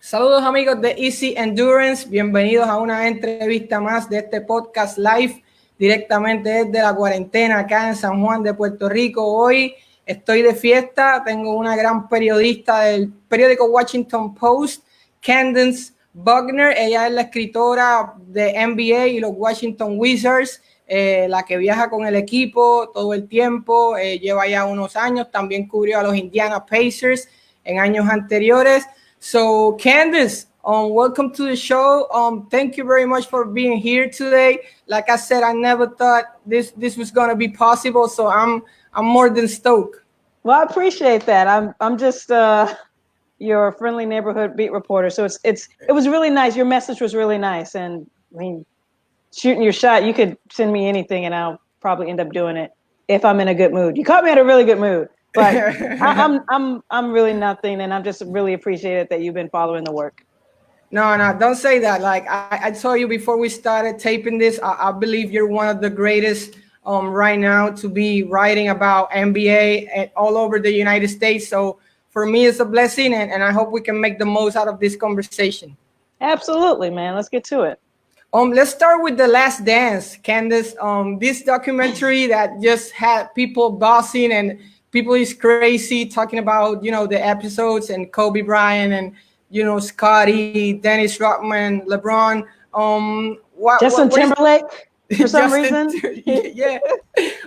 Saludos amigos de Easy Endurance, bienvenidos a una entrevista más de este podcast live directamente desde la cuarentena acá en San Juan de Puerto Rico. Hoy estoy de fiesta, tengo una gran periodista del periódico Washigton Post, Candace Buckner. Ella es la escritora de NBA y los Washington Wizards, la que viaja con el equipo todo el tiempo, lleva ya unos años, también cubrió a los Indiana Pacers en años anteriores. So Candace, welcome to the show. Thank you very much for being here today. Like I said, I never thought this was going to be possible, so I'm more than stoked. Well, I appreciate that. I'm just your friendly neighborhood beat reporter. So it was really nice. Your message was really nice, and I mean, shooting your shot. You could send me anything, and I'll probably end up doing it if I'm in a good mood. You caught me in a really good mood. But I'm really nothing, and I'm just really appreciated that you've been following the work. No, don't say that. Like I told you before we started taping this, I believe you're one of the greatest right now to be writing about NBA all over the United States. So for me, it's a blessing, and I hope we can make the most out of this conversation. Absolutely, man. Let's get to it. Let's start with The Last Dance, Candace. This documentary that just had people buzzing and people is crazy talking about, the episodes and Kobe Bryant and, Scotty, Dennis Rodman, LeBron. Justin Timberlake for some reason. Yeah.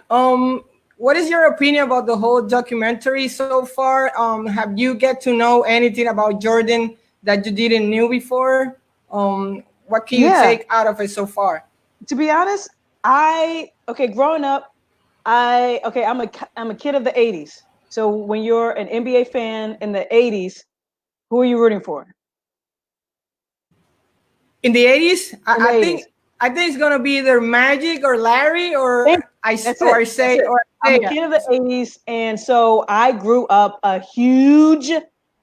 What is your opinion about the whole documentary so far? Have you get to know anything about Jordan that you didn't know before? What can you take out of it so far? To be honest, growing up, I'm a kid of the 80s. So when you're an NBA fan in the 80s, who are you rooting for? In the 80s, I think it's gonna be either Magic or Larry I'm a kid of the 80s, and so I grew up a huge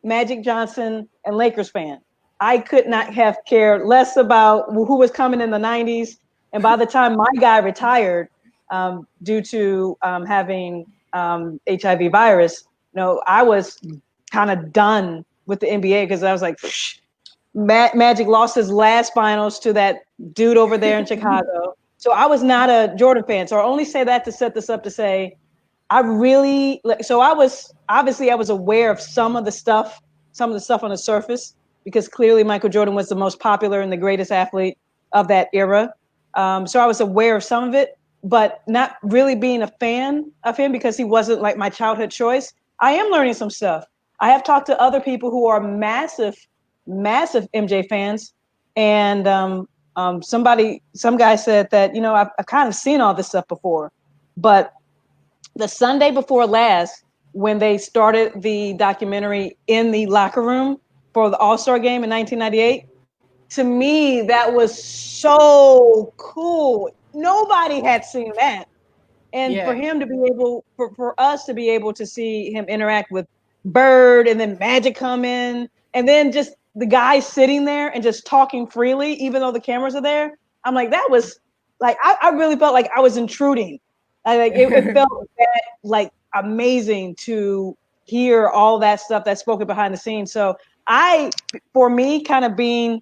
Magic Johnson and Lakers fan. I could not have cared less about who was coming in the 90s, and by the time my guy retired, due to having HIV virus, I was kind of done with the NBA because I was like, Magic lost his last finals to that dude over there in Chicago. So I was not a Jordan fan. So I only say that to set this up to say, I was aware of some of the stuff on the surface, because clearly Michael Jordan was the most popular and the greatest athlete of that era. So I was aware of some of it, but not really being a fan of him because he wasn't like my childhood choice. I am learning some stuff. I have talked to other people who are massive MJ fans, and some guy said that, I've kind of seen all this stuff before, but the Sunday before last, when they started the documentary in the locker room for the All-Star game in 1998, to me, that was so cool. Nobody had seen that. And for him to be able, for us to be able to see him interact with Bird and then Magic come in, and then just the guy sitting there and just talking freely, even though the cameras are there. I'm like, that was like, I really felt like I was intruding. It felt that, like, amazing to hear all that stuff that's spoken behind the scenes. So for me, kind of being,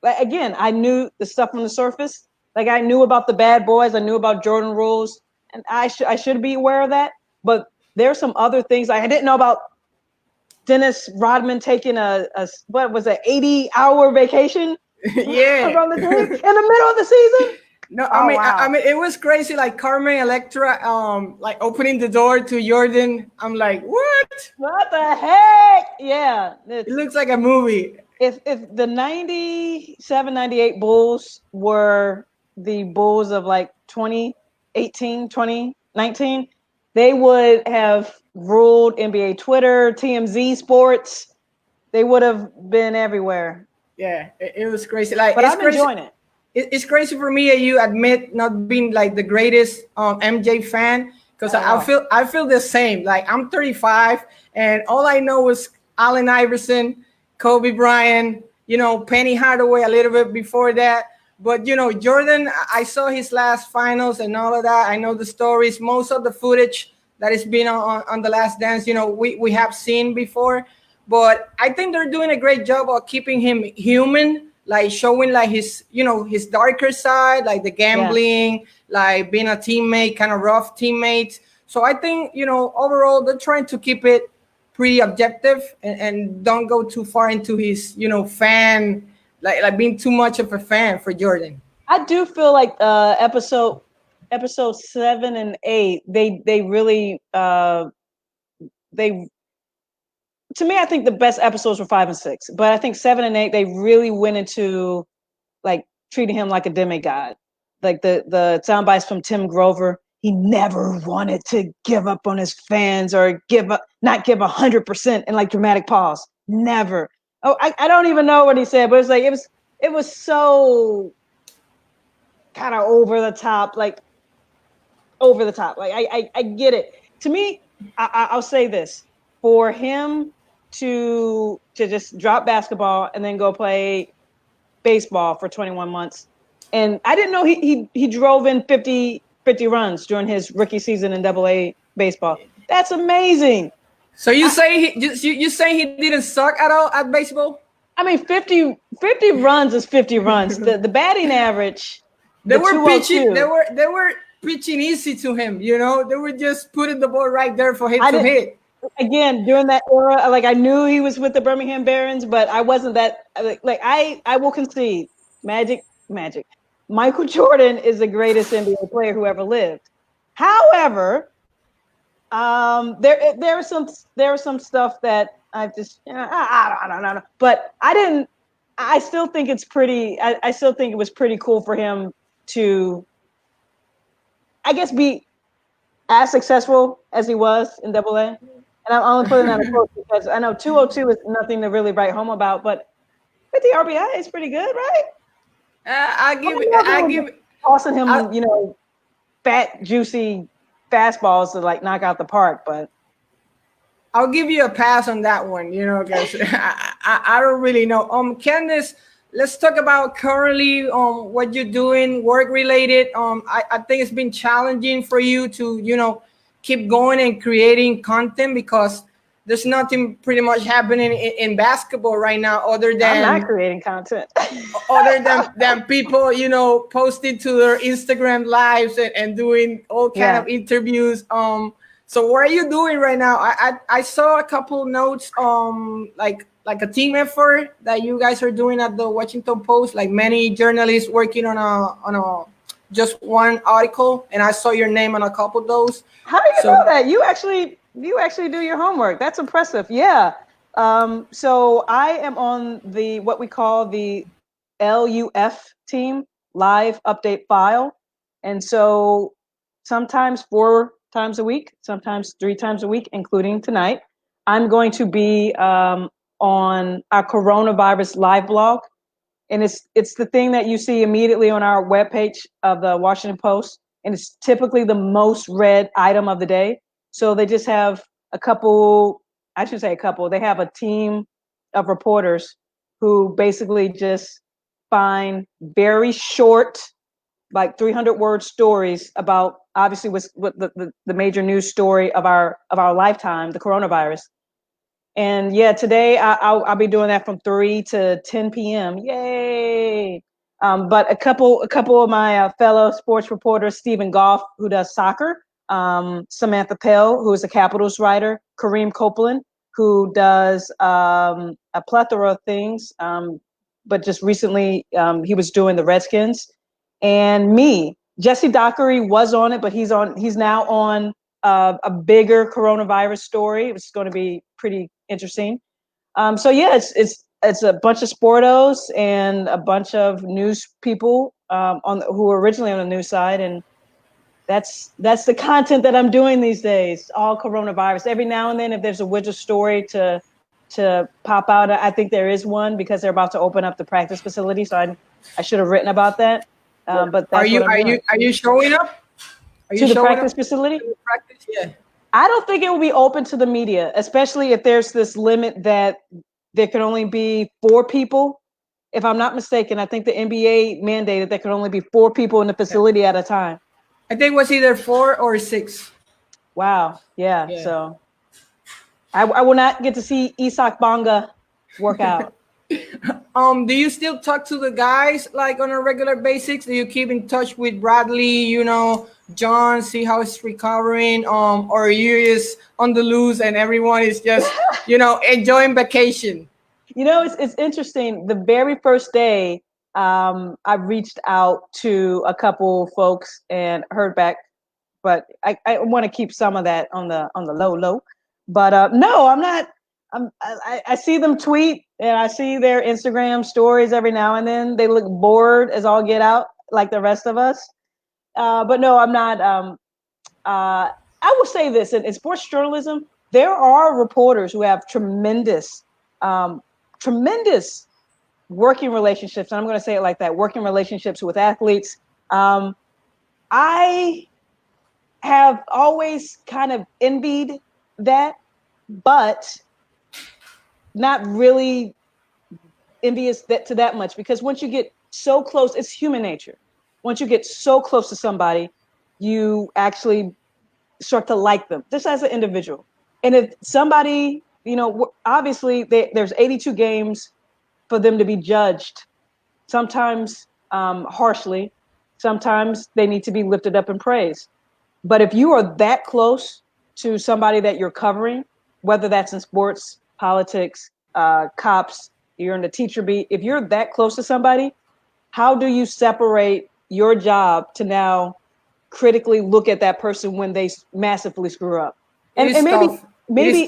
again, I knew the stuff on the surface. Like, I knew about the bad boys. I knew about Jordan rules. And I should be aware of that. But there's some other things I didn't know about. Dennis Rodman taking a 80-hour vacation from the team in the middle of the season. No, I mean, it was crazy. Like Carmen Electra, like opening the door to Jordan. I'm like, what? What the heck? Yeah, it looks like a movie. If the 97, 98 Bulls were the Bulls of like 2018, 2019, they would have ruled NBA Twitter, TMZ Sports. They would have been everywhere. Yeah, it was crazy. Like, but I'm enjoying it. It's crazy for me that you admit not being like the greatest MJ fan, because I feel the same. Like, I'm 35 and all I know is Allen Iverson, Kobe Bryant, Penny Hardaway a little bit before that. But, Jordan, I saw his last finals and all of that. I know the stories. Most of the footage that has been on The Last Dance, we have seen before. but I think they're doing a great job of keeping him human, like showing like his, his darker side, like the gambling, like being a teammate, kind of rough teammate. So I think, overall they're trying to keep it pretty objective and don't go too far into his, fan, like being too much of a fan for Jordan. I do feel like episode 7 and 8, they really to me, I think the best episodes were 5 and 6, but I think 7 and 8, they really went into like treating him like a demigod. Like the sound bites from Tim Grover, he never wanted to give up on his fans or not give 100% in like dramatic pause. Never. Oh, I don't even know what he said, but it's like it was so kind of over the top. Like I get it. To me, I'll say this: for him to just drop basketball and then go play baseball for 21 months, and I didn't know he drove in 50 runs during his rookie season in AA baseball. That's amazing. So you say he didn't suck at all at baseball? I mean, 50 runs is 50 runs. The batting average. They were pitching. They were pitching easy to him. They were just putting the ball right there for him to hit. Again, during that era, like I knew he was with the Birmingham Barons, but I wasn't that like I will concede. Magic. Michael Jordan is the greatest NBA player who ever lived. However, there was some stuff that I've just I don't know. But I still think it's pretty. I still think it was pretty cool for him to, I guess, be as successful as he was in AA. And I'm only putting that in quotes because I know 202 is nothing to really write home about, but 50 RBI is pretty good, right? I give tossing him, fat, juicy fastballs to like knock out the park, but I'll give you a pass on that one, because I don't really know. Candace, let's talk about currently what you're doing, work related. I think it's been challenging for you to, keep going and creating content because there's nothing pretty much happening in basketball right now other than I'm not creating content. other than people, posting to their Instagram lives and doing all kind of interviews. So what are you doing right now? I saw a couple notes like a team effort that you guys are doing at the Washington Post, like many journalists working on a just one article, and I saw your name on a couple of those. How do you know that? You actually do your homework. That's impressive. Yeah. So I am on what we call the LUF team, live update file. And so sometimes 4 times a week, sometimes 3 times a week, including tonight, I'm going to be on our coronavirus live blog. And it's the thing that you see immediately on our webpage of the Washington Post. And it's typically the most read item of the day. So they just have they have a team of reporters who basically just find very short, like 300-word stories about obviously what the major news story of our lifetime, the coronavirus. And yeah, today I'll be doing that from 3 to 10 p.m. Yay! But a couple of my fellow sports reporters, Stephen Goff, who does soccer, Samantha Pell, who is a Capitals writer, Kareem Copeland, who does a plethora of things, but just recently he was doing the Redskins, and me. Jesse Dockery was on it, but he's now on a bigger coronavirus story, which is going to be pretty interesting. So yeah, it's a bunch of sportos and a bunch of news people who are originally on the news side, and that's the content that I'm doing these days. All coronavirus. Every now and then, if there's a widget story to pop out, I think there is one because they're about to open up the practice facility. So I should have written about that. But that's are you showing up? To the practice facility? Yeah. I don't think it will be open to the media, especially if there's this limit that there can only be 4 people. If I'm not mistaken, I think the NBA mandated there can only be 4 people in the facility at a time. I think it was either 4 or 6. Wow. Yeah. So I will not get to see Isak Bonga work out. Do you still talk to the guys like on a regular basis? Do you keep in touch with Bradley, John, see how he's recovering? Or are you just on the loose and everyone is just, enjoying vacation? It's interesting. The very first day, I reached out to a couple folks and heard back, but I want to keep some of that on the low. But no, I'm not. I see them tweet and I see their Instagram stories every now and then. They look bored as all get out, like the rest of us. But no, I'm not. I will say this: in sports journalism, there are reporters who have tremendous working relationships. And I'm going to say it like that: working relationships with athletes. I have always kind of envied that, but not really envious to that much, because once you get so close, it's human nature. Once you get so close to somebody, you actually start to like them just as an individual. And if somebody, obviously there's 82 games for them to be judged, sometimes harshly, sometimes they need to be lifted up and praised. But if you are that close to somebody that you're covering, whether that's in sports, politics, cops, you're in the teacher beat, if you're that close to somebody, how do you separate your job to now critically look at that person when they massively screw up? And maybe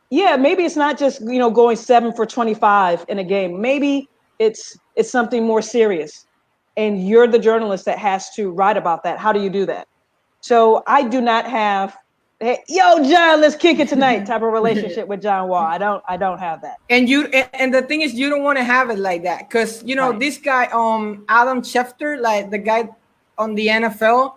yeah, maybe it's not just going 7 for 25 in a game. Maybe it's something more serious, and you're the journalist that has to write about that. How do you do that? So I do not have, hey, yo, John, let's kick it tonight type of relationship with John Wall. I don't have that. And the thing is, you don't want to have it like that, because right. This guy, Adam Schefter, like the guy on the NFL,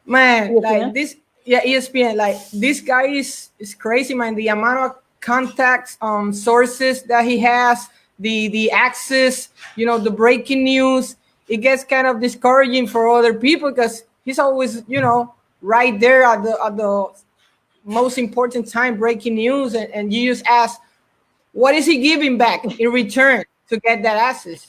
man, ESPN? Like this, yeah, ESPN, like this guy is crazy, man. The amount of contacts, sources that he has, the access, the breaking news, it gets kind of discouraging for other people, because he's always, right there at the most important time, breaking news, and you just ask, what is he giving back in return to get that access?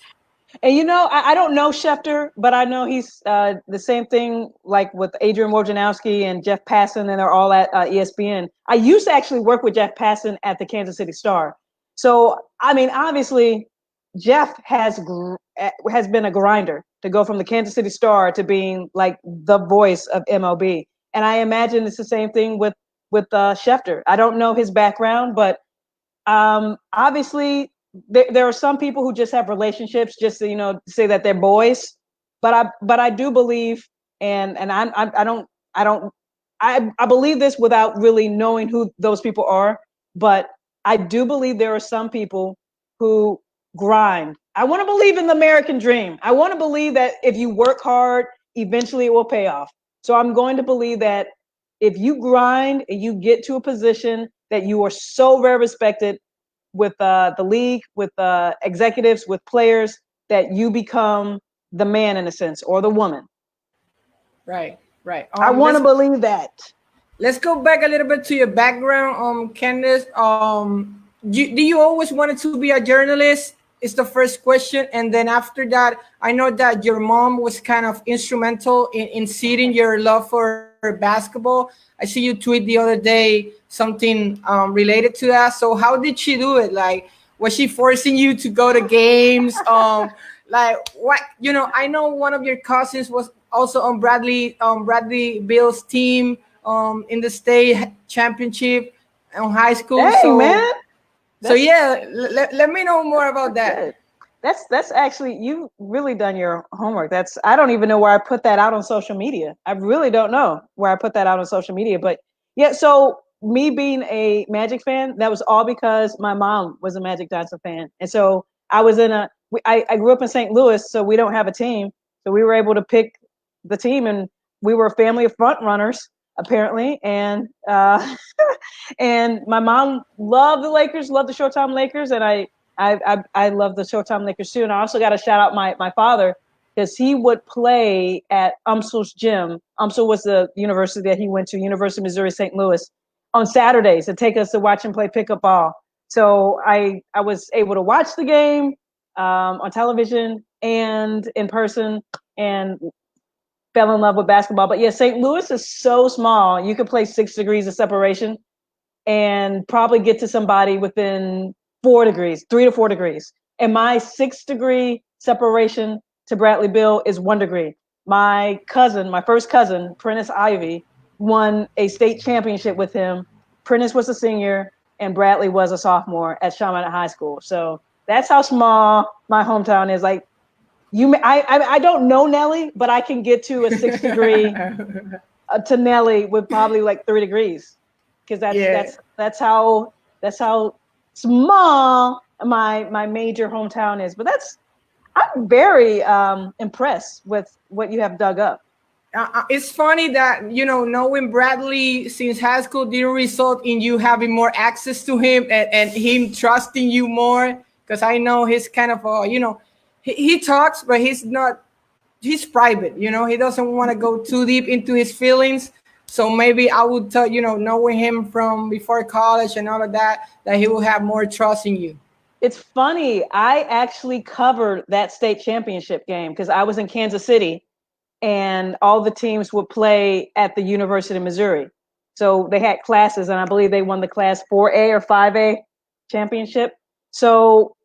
And I don't know Schefter, but I know he's the same thing like with Adrian Wojnarowski and Jeff Passan, and they're all at ESPN. I used to actually work with Jeff Passan at the Kansas City Star. So, I mean, obviously, Jeff has been a grinder to go from the Kansas City Star to being like the voice of MLB. And I imagine it's the same thing with Schefter. I don't know his background, but obviously there are some people who just have relationships just to, say that they're boys. But I do believe, and I believe this without really knowing who those people are. But I do believe there are some people who grind. I want to believe in the American dream. I want to believe that if you work hard, eventually it will pay off. So I'm going to believe that if you grind and you get to a position that you are so very respected with the league, with executives, with players, that you become the man in a sense, or the woman. Right. I want to believe that. Let's go back a little bit to your background, Candace. Do you always wanted to be a journalist? Is the first question. And then after that, I know that your mom was kind of instrumental in seeding your love for basketball. I see you tweet the other day something related to that. So how did she do it? Like, was she forcing you to go to games? Like what? I know one of your cousins was also on Bradley Beal's team in the state championship in high school. Hey, man. So yeah, let me know more about that. That's actually, you've really done your homework. I don't even know where I put that out on social media. I really don't know where I put that out on social media. But yeah, so me being a Magic fan, that was all because my mom was a Magic Johnson fan. And so I was I grew up in St. Louis, so we don't have a team. So we were able to pick the team, and we were a family of front runners, apparently. And and my mom loved the Lakers, loved the Showtime Lakers, and I love the Showtime Lakers too. And I also got to shout out my father, because he would play at UMSL's gym. UMSL was the university that he went to, University of Missouri St. Louis. on Saturdays to take us to watch him play pickup ball. So I was able to watch the game on television and in person, and fell in love with basketball. But yeah, St. Louis is so small. You could play 6 degrees of separation and probably get to somebody within 4 degrees, 3 to 4 degrees. And my 6 degree separation to Bradley Beal is 1 degree. My first cousin, Prentice Ivy, won a state championship with him. Prentice was a senior and Bradley was a sophomore at Chaminade High School. So that's how small my hometown is. Like, I don't know Nelly, but I can get to a 6 degree to Nelly with probably like 3 degrees, because that's how small my major hometown is. But I'm very impressed with what you have dug up. It's funny that, knowing Bradley since high school didn't result in you having more access to him and him trusting you more, because I know he's kind of he talks, but he's private, he doesn't want to go too deep into his feelings. So maybe I would tell, knowing him from before college and all of that he will have more trust in you. It's funny, I actually covered that state championship game because I was in Kansas City and all the teams would play at the University of Missouri. So they had classes, and I believe they won the class 4A or 5A championship. So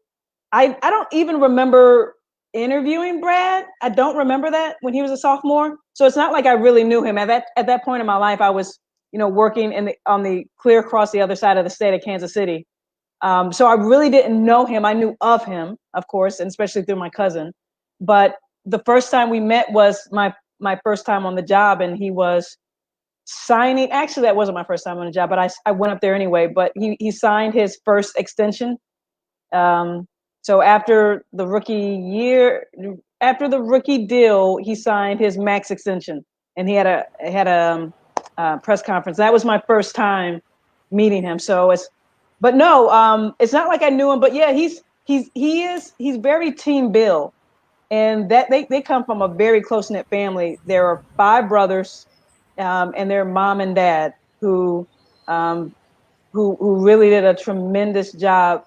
I don't even remember interviewing Brad. I don't remember that when he was a sophomore. So it's not like I really knew him. At that point in my life, I was, working on the clear across the other side of the state of Kansas City. So I really didn't know him. I knew of him, of course, and especially through my cousin. But the first time we met was my first time on the job, and he was signing. Actually, that wasn't my first time on the job, but I went up there anyway. But he signed his first extension. So after the rookie deal, he signed his max extension, and he had a press conference. That was my first time meeting him. So it's not like I knew him, but yeah, he's very Team Bill, and that they come from a very close knit family. There are 5 brothers, and their mom and dad who really did a tremendous job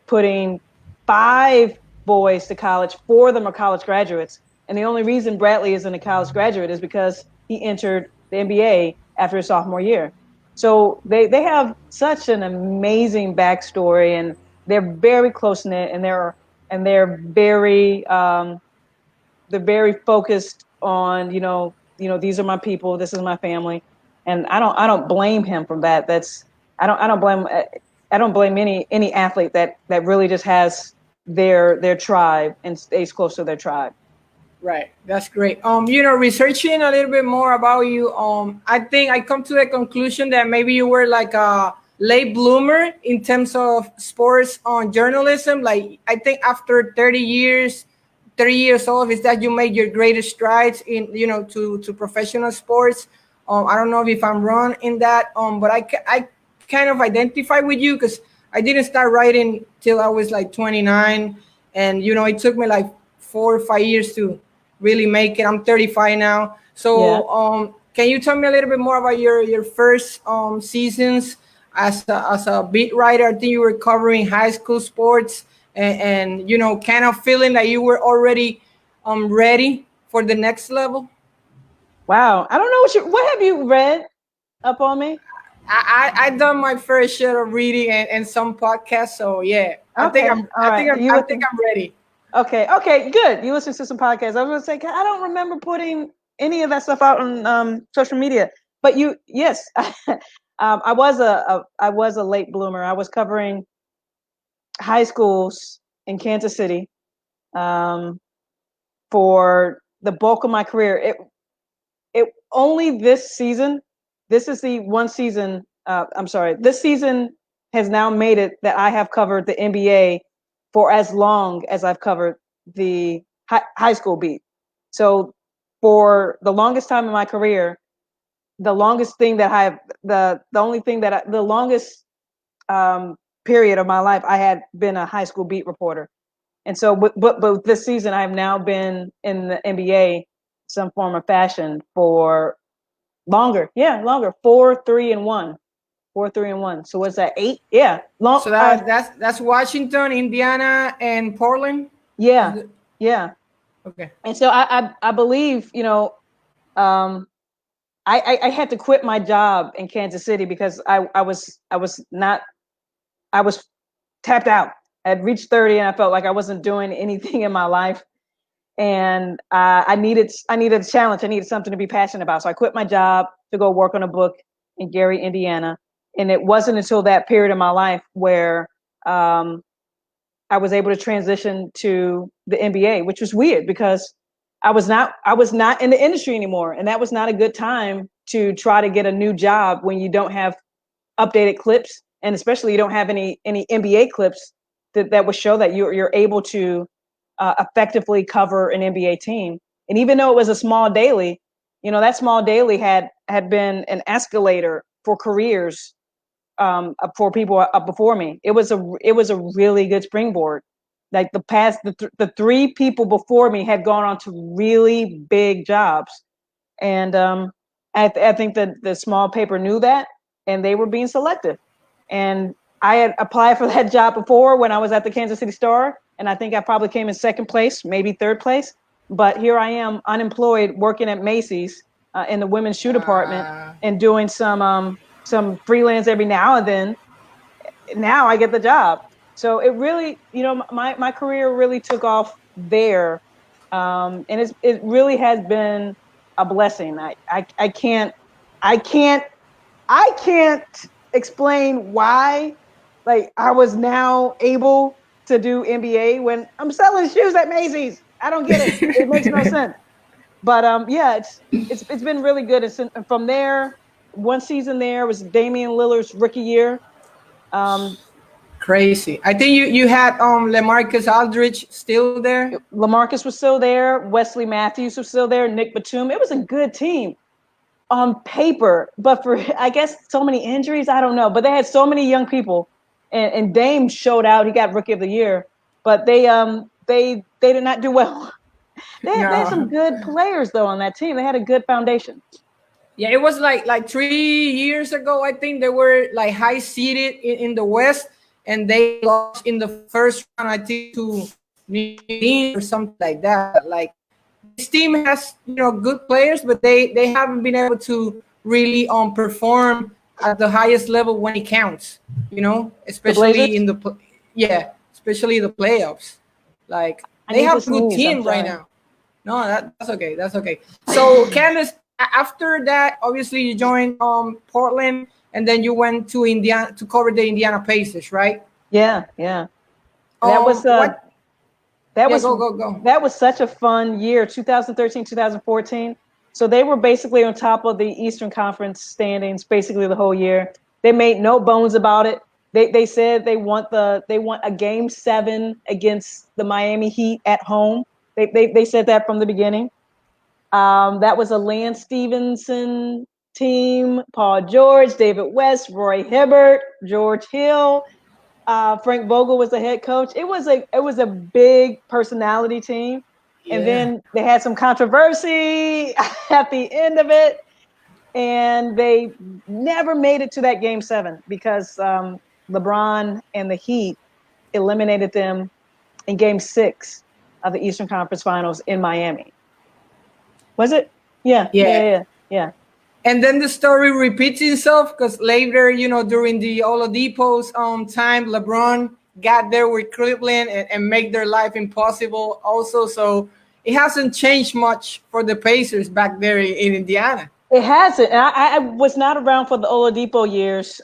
putting 5 boys to college. 4 of them are college graduates. And the only reason Bradley isn't a college graduate is because he entered the NBA after his sophomore year. So they have such an amazing backstory, and they're very close knit, and they're very focused on, these are my people, this is my family. And I don't blame him from that. I don't blame any athlete that really just has their tribe and stays close to their tribe. Right. That's great. Researching a little bit more about you, I think I come to the conclusion that maybe you were like a late bloomer in terms of sports on journalism. Like, I think after 30 years old, is that you made your greatest strides in, to professional sports. I don't know if I'm wrong in that, but I kind of identify with you because I didn't start writing till I was like 29, and it took me like 4 or 5 years to really make it. I'm 35 now. So yeah. Can you tell me a little bit more about your first seasons as a beat writer? I think you were covering high school sports and kind of feeling that you were already ready for the next level. Wow. I don't know what have you read up on me? I've done my fair share of reading and some podcasts. So yeah, okay. I think I'm ready. Okay, good. You listen to some podcasts. I was going to say, I don't remember putting any of that stuff out on social media. But yes, I was a late bloomer. I was covering high schools in Kansas City for the bulk of my career. It only this season. This is the one season. This season has now made it that I have covered the NBA for as long as I've covered the high school beat. So for the longest time in my career, the longest period of my life, I had been a high school beat reporter. And so, but this season, I've now been in the NBA some form of fashion for longer. 4, 3, and 1. 4, 3, and 1. So what's that? 8? Yeah. Long. So that's Washington, Indiana, and Portland. Yeah. Yeah. Okay. And so I believe, you know, I had to quit my job in Kansas City because I was tapped out. I had reached 30 and I felt like I wasn't doing anything in my life. And I needed a challenge. I needed something to be passionate about. So I quit my job to go work on a book in Gary, Indiana. And it wasn't until that period of my life where I was able to transition to the NBA, which was weird because I was not in the industry anymore. And that was not a good time to try to get a new job when you don't have updated clips. And especially you don't have any NBA clips that would show that you're able to effectively cover an NBA team. And even though it was a small daily, you know, that small daily had been an escalator for careers for people up before me. It was a really good springboard. Like the 3 people before me had gone on to really big jobs. And I think that the small paper knew that, and they were being selective. And I had applied for that job before when I was at the Kansas City Star, and I think I probably came in 2nd place, maybe 3rd place. But here I am, unemployed, working at Macy's in the women's shoe department and doing some freelance every now and then. Now I get the job. So it really, you know, my career really took off there, and it really has been a blessing. I can't explain why, like, I was now able to do NBA when I'm selling shoes at Macy's. I don't get it. It makes no sense. But yeah, it's been really good. And from there, one season there was Damian Lillard's rookie year. Crazy. I think you had LaMarcus Aldridge still there. LaMarcus was still there. Wesley Matthews was still there. Nick Batum. It was a good team on paper, but for, I guess, so many injuries, I don't know. But they had so many young people, and Dame showed out. He got Rookie of the Year, but they did not do well. They had some good players though on that team. They had a good foundation. Yeah, it was like 3 years ago. I think they were like high seeded in the West, and they lost in the first round, I think, to New York or something like that. Like, this team has, you know, good players, but they haven't been able to really perform at the highest level when it counts. You know, especially especially the playoffs. Like, they have a good team right now. No, that's okay. That's okay. So, Candace, after that, obviously you joined Portland, and then you went to Indiana to cover the Indiana Pacers, right? Yeah. That was go. That was such a fun year, 2013, 2014. So they were basically on top of the Eastern Conference standings basically the whole year. They made no bones about it. They said they want a game 7 against the Miami Heat at home. They said that from the beginning. That was a Lance Stevenson team: Paul George, David West, Roy Hibbert, George Hill. Frank Vogel was the head coach. It was a big personality team. And then they had some controversy at the end of it, and they never made it to that game 7 because LeBron and the Heat eliminated them in game 6 of the Eastern Conference Finals in Miami. Was it? Yeah. And then the story repeats itself because later, you know, during the Oladipo's time, LeBron got there with Cleveland and make their life impossible also. So it hasn't changed much for the Pacers back there in Indiana. It hasn't. And I was not around for the Oladipo years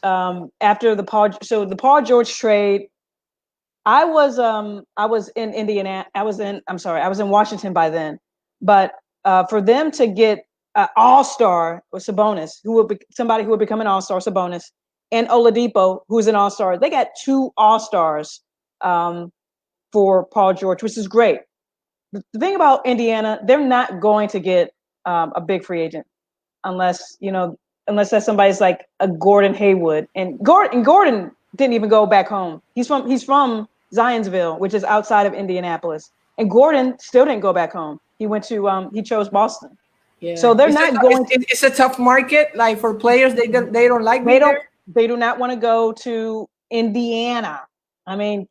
after the Paul George trade. I was in Indiana. I was in Washington by then. But for them to get all-star with Sabonis, somebody who would become an all-star, Sabonis, and Oladipo, who's an all-star, they got 2 all-stars for Paul George, which is great. The thing about Indiana, they're not going to get a big free agent unless that somebody's like a Gordon Hayward, and Gordon didn't even go back home. He's from Zionsville, which is outside of Indianapolis, and Gordon still didn't go back home. He went to he chose Boston. Yeah. So they're not going. It's a tough market, like for players. They don't like. They do not want to go to Indiana. I mean,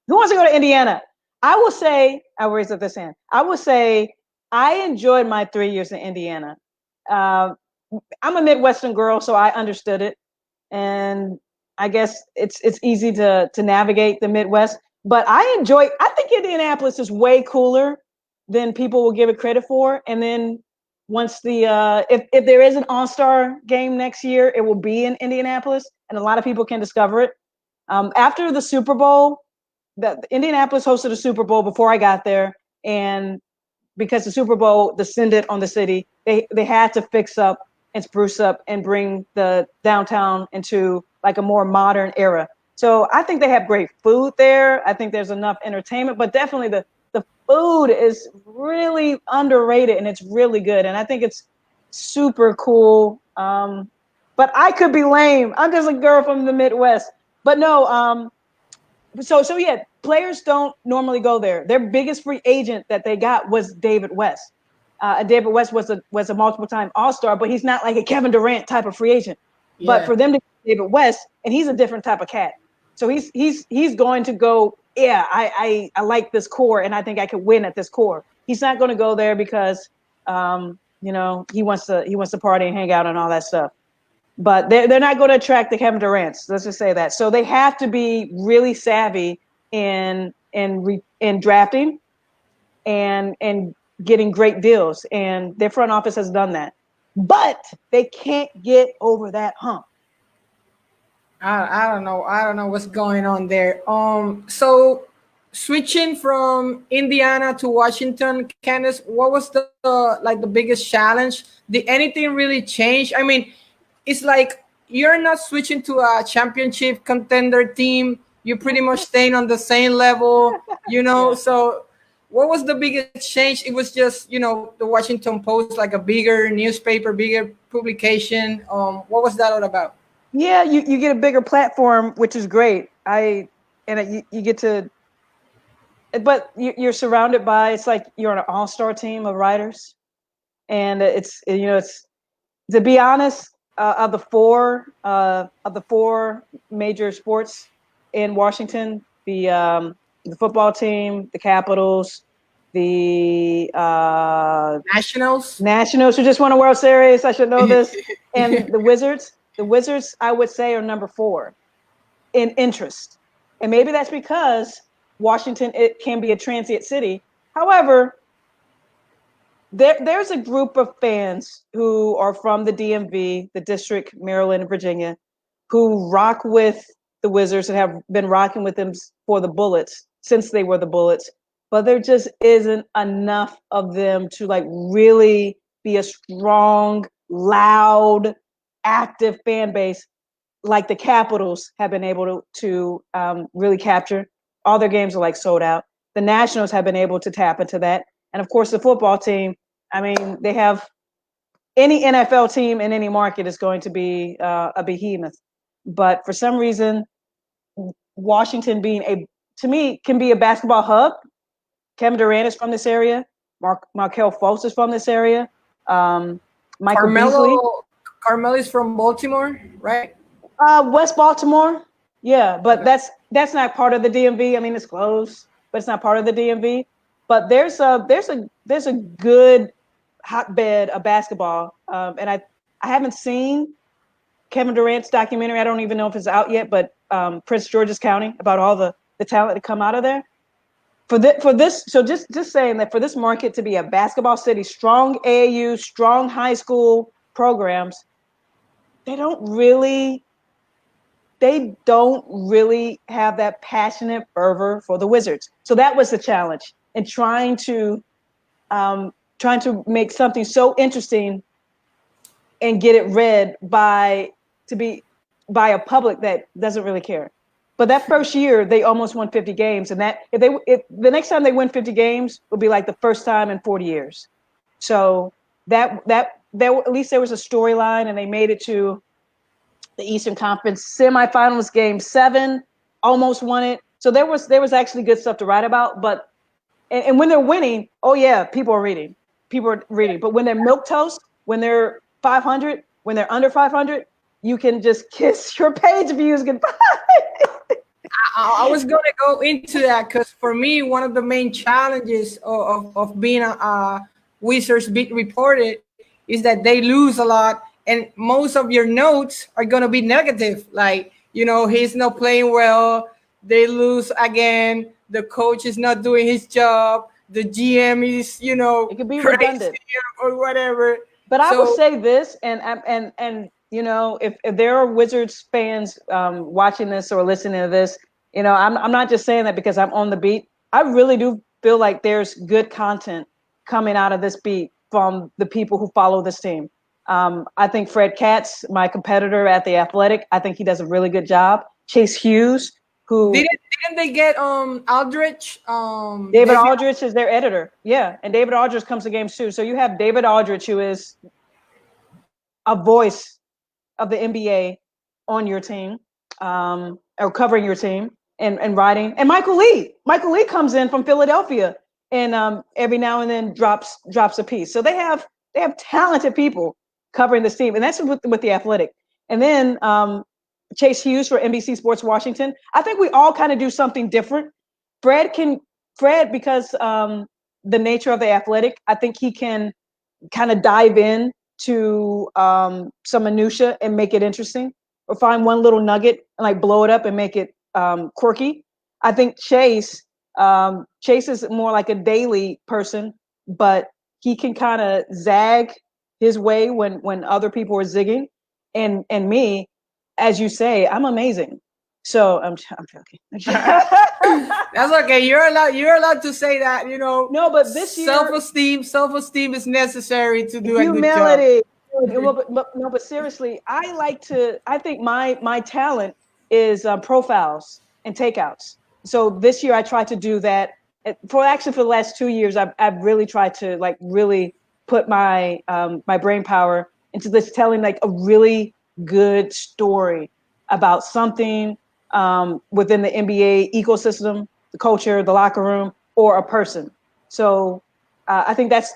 who wants to go to Indiana? I will say, I'll raise up this hand. I will say I enjoyed my 3 years in Indiana. I'm a Midwestern girl, so I understood it. And I guess it's easy to navigate the Midwest. But I think Indianapolis is way cooler than people will give it credit for. And then once if there is an All-Star game next year, it will be in Indianapolis, and a lot of people can discover it. After the Super Bowl, Indianapolis hosted a Super Bowl before I got there, and because the Super Bowl descended on the city, they had to fix up and spruce up and bring the downtown into like a more modern era. So I think they have great food there. I think there's enough entertainment, but definitely the food is really underrated and it's really good. And I think it's super cool. But I could be lame. I'm just a girl from the Midwest. But no, so yeah, players don't normally go there. Their biggest free agent that they got was David West. David West was a multiple-time All-Star, but he's not like a Kevin Durant type of free agent. Yeah. But for them to get David West, and he's a different type of cat. So he's going to go, yeah, I like this core, and I think I could win at this core. He's not going to go there because he wants to party and hang out and all that stuff. But they're not going to attract the Kevin Durants. Let's just say that. So they have to be really savvy in drafting and getting great deals. And their front office has done that. But they can't get over that hump. I don't know. I don't know what's going on there. So switching from Indiana to Washington, Candace, what was the biggest challenge? Did anything really change? I mean, it's like you're not switching to a championship contender team. You're pretty much staying on the same level, Yeah. So what was the biggest change? It was just, the Washington Post, like a bigger newspaper, bigger publication. What was that all about? Yeah, you get a bigger platform, which is great. You get to, but you're surrounded by, it's like you're on an all-star team of writers. And it's to be honest, of the four major sports in Washington, the football team, the Capitals, the Nationals who just won a World Series, I should know this, and the Wizards. The Wizards, I would say, are number 4 in interest, and maybe that's because Washington, it can be a transient city. However, there's a group of fans who are from the DMV, the District, Maryland, and Virginia, who rock with the Wizards and have been rocking with them for the Bullets since they were the Bullets. But there just isn't enough of them to like really be a strong, loud, active fan base like the Capitals have been able to really capture. All their games are like sold out. The Nationals have been able to tap into that. And of course, the football team, I mean, they have any NFL team in any market is going to be a behemoth. But for some reason, Washington to me, can be a basketball hub. Kevin Durant is from this area. Markelle Fultz is from this area. Michael Beasley. Carmelo's from Baltimore, right? West Baltimore. Yeah, but okay. That's not part of the DMV. I mean, it's close, but it's not part of the DMV. But there's a good hotbed of basketball, and I haven't seen Kevin Durant's documentary. I don't even know if it's out yet, but Prince George's County, about all the talent that come out of there. For this, so just saying that for this market to be a basketball city, strong AAU, strong high school programs, they don't really have that passionate fervor for the Wizards. So that was the challenge in trying to make something so interesting and get it read by a public that doesn't really care. But that first year, they almost won 50 games, and that if the next time they win 50 games would be like the first time in 40 years. So that at least there was a storyline, and they made it to the Eastern Conference semifinals, game 7, almost won it. So there was actually good stuff to write about. But and when they're winning, oh yeah, people are reading. But when they're milquetoast, when they're 500, when they're under 500, you can just kiss your page views goodbye. I was going to go into that because for me, one of the main challenges of being a Wizards beat reporter is that they lose a lot, and most of your notes are going to be negative. Like, he's not playing well. They lose again. The coach is not doing his job. The GM is, it could be redundant or whatever. But I will say this, and if there are Wizards fans watching this or listening to this, I'm not just saying that because I'm on the beat. I really do feel like there's good content coming out of this beat from the people who follow this team. I think Fred Katz, my competitor at The Athletic, I think he does a really good job. Chase Hughes, who didn't they get Aldrich? David Aldrich is their editor. Yeah, and David Aldrich comes to games too. So you have David Aldrich, who is a voice of the NBA on your team, or covering your team and writing. And Michael Lee comes in from Philadelphia and every now and then drops a piece. So they have talented people covering this team, and that's with The Athletic. And then Chase Hughes for NBC Sports Washington. I think we all kind of do something different. Fred, because the nature of The Athletic, I think he can kind of dive in to some minutia and make it interesting, or find one little nugget and like blow it up and make it quirky. I think Chase is more like a daily person, but he can kind of zag his way when other people are zigging. And me, as you say, I'm amazing. So I'm joking. That's okay. You're allowed to say that, No, but this year, self-esteem is necessary to do humility. A good job. But seriously, I think my talent is profiles and takeouts. So this year I tried to do that. For the last 2 years, I've really tried to really put my my brain power into this, telling like a really good story about something within the NBA ecosystem, the culture, the locker room, or a person. So I think that's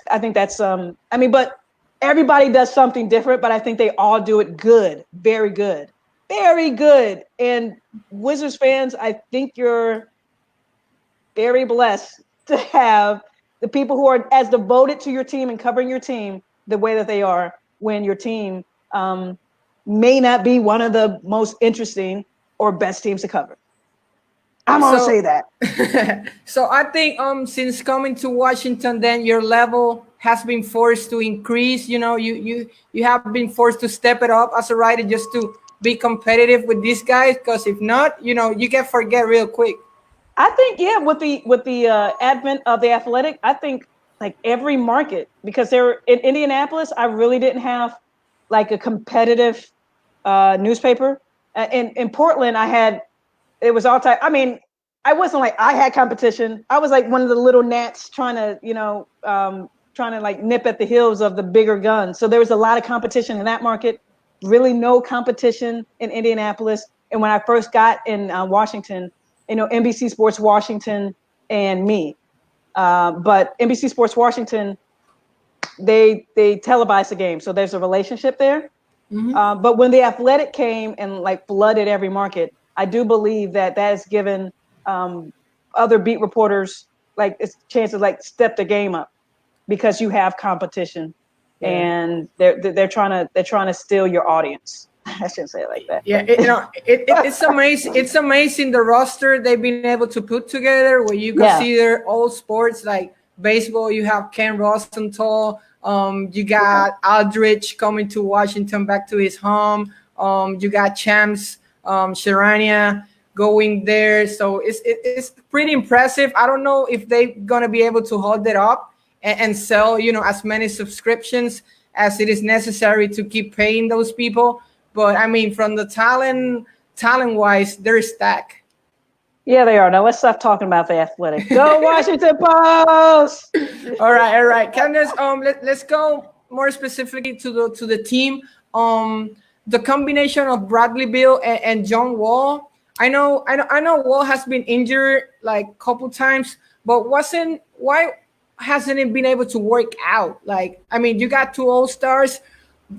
but everybody does something different, but I think they all do it good, very good, very good. And Wizards fans, I think you're very blessed to have the people who are as devoted to your team and covering your team the way that they are, when your team may not be one of the most interesting or best teams to cover. I'm gonna say that. So I think since coming to Washington, then your level has been forced to increase. You have been forced to step it up as a writer just to be competitive with these guys, because if not, you get forget real quick. I think with the advent of The Athletic, I think like every market, because in Indianapolis, I really didn't have like a competitive newspaper. In Portland, it was all type. I mean, I wasn't like I had competition. I was like one of the little gnats trying to like nip at the heels of the bigger guns. So there was a lot of competition in that market. Really no competition in Indianapolis. And when I first got in Washington, NBC Sports Washington and me. But NBC Sports Washington, they televise the game, so there's a relationship there. Mm-hmm. But when The Athletic came and like flooded every market, I do believe that has given other beat reporters like a chance to like step the game up, because you have competition, and they're trying to steal your audience. I shouldn't say it like that. Yeah, it's amazing. It's amazing the roster they've been able to put together, where you consider all sports like baseball. You have Ken Rosenthal. You got Aldrich coming to Washington, back to his home. You got Champs Sharania going there. So it's pretty impressive. I don't know if they're gonna be able to hold it up and sell as many subscriptions as it is necessary to keep paying those people. But I mean, from the talent wise, they're stacked. Yeah, they are. Now let's stop talking about The Athletic. Go Washington Post. All right. Candace, let's go more specifically to the team. The combination of Bradley Beal and John Wall. I know Wall has been injured like a couple times, but why hasn't it been able to work out? Like, I mean, you got two All-Stars.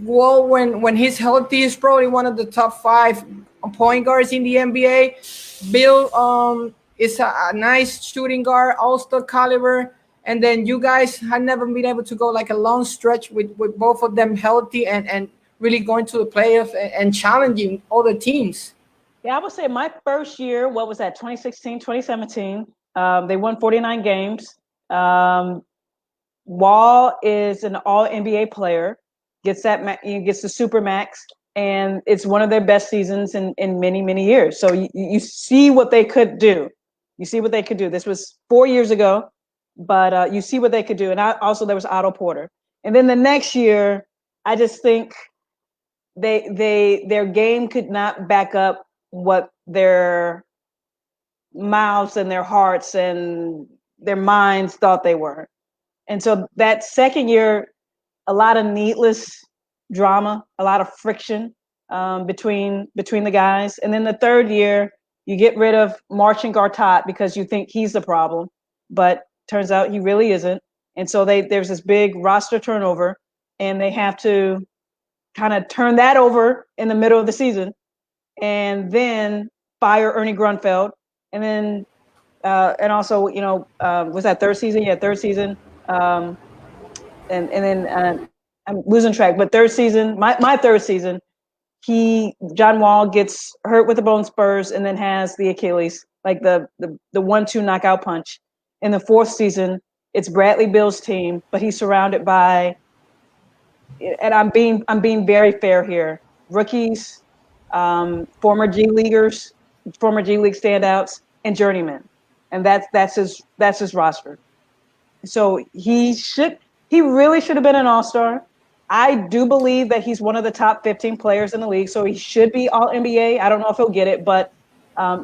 Wall, when he's healthy, is probably one of the top 5 point guards in the NBA. Beal is a nice shooting guard, all-star caliber. And then you guys had never been able to go like a long stretch with both of them healthy and really going to the playoffs and challenging other teams. Yeah, I would say my first year, what was that, 2016, 2017, they won 49 games. Wall is an all-NBA player, gets the super max, and it's one of their best seasons in many, many years. So you see what they could do. You see what they could do. This was 4 years ago, but you see what they could do. And also there was Otto Porter. And then the next year, I just think their game could not back up what their mouths and their hearts and their minds thought they were. And so that second year, a lot of needless drama, a lot of friction between the guys. And then the third year, you get rid of Marcin Gortat because you think he's the problem, but turns out he really isn't. And so there's this big roster turnover, and they have to kind of turn that over in the middle of the season, and then fire Ernie Grunfeld, and then and also, was that third season? Yeah, third season. And then I'm losing track, but third season, my third season, John Wall gets hurt with the bone spurs and then has the Achilles, like the 1-2 knockout punch. In the fourth season, it's Bradley Beal's team, but he's surrounded by, and I'm being very fair here, rookies, former G Leaguers, former G League standouts, and journeymen, and that's his roster. So he really should have been an all-star. I do believe that he's one of the top 15 players in the league, so he should be all NBA. I don't know if he'll get it, but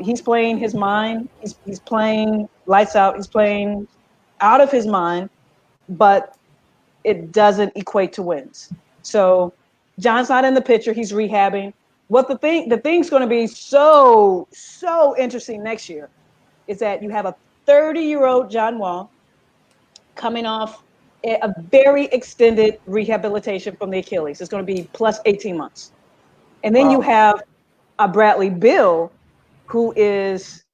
he's playing his mind. He's playing lights out. He's playing out of his mind, but it doesn't equate to wins. So John's not in the picture. He's rehabbing. The thing's going to be so interesting next year is that you have a 30-year-old John Wall coming off a very extended rehabilitation from the Achilles. It's going to be plus 18 months. And then you have a Bradley Beal who is,